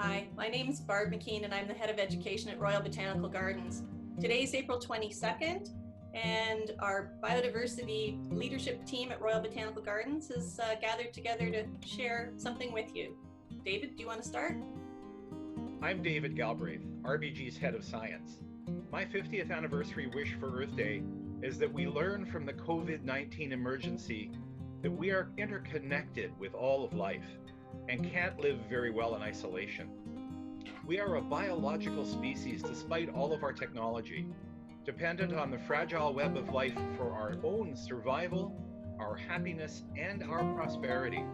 Hi, my name is Barb McKean and I'm the Head of Education at Royal Botanical Gardens. Today's April 22nd and our biodiversity leadership team at Royal Botanical Gardens has gathered together to share something with you. David, do you want to start? I'm David Galbraith, RBG's Head of Science. My 50th anniversary wish for Earth Day is that we learn from the COVID-19 emergency that we are interconnected with all of life and can't live very well in isolation. We are a biological species despite all of our technology, dependent on the fragile web of life for our own survival, our happiness, and our prosperity.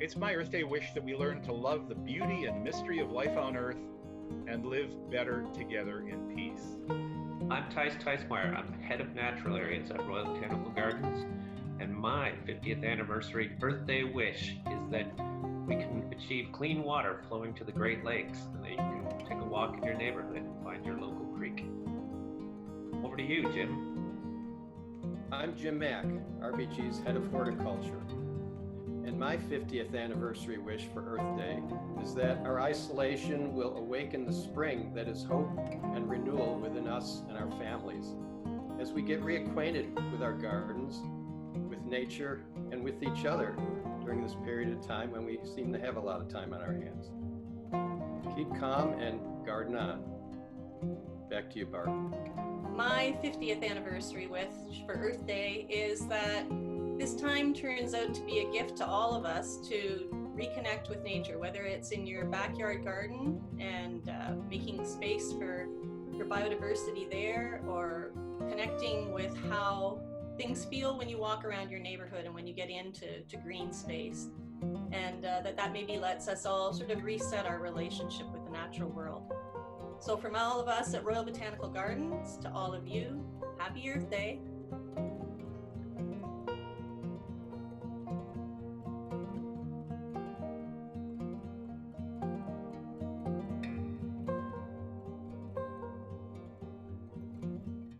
It's my Earth Day wish that we learn to love the beauty and mystery of life on Earth and live better together in peace. I'm Thijs Thijsmeyer. I'm the Head of Natural Areas at Royal Botanical Gardens, and my 50th anniversary Earth Day wish is that we can achieve clean water flowing to the Great Lakes, and that you can take a walk in your neighborhood and find your local creek. Over to you, Jim. I'm Jim Mack, RBG's Head of Horticulture. And my 50th anniversary wish for Earth Day is that our isolation will awaken the spring that is hope and renewal within us and our families. As we get reacquainted with our gardens, with nature, and with each other during this period of time when we seem to have a lot of time on our hands. Keep calm and garden on. Back to you, Barb. My 50th anniversary wish for Earth Day is that this time turns out to be a gift to all of us to reconnect with nature, whether it's in your backyard garden and making space for biodiversity there, or connecting with how things feel when you walk around your neighborhood and when you get into green space. And that maybe lets us all sort of reset our relationship with the natural world. So from all of us at Royal Botanical Gardens to all of you, happy Earth Day.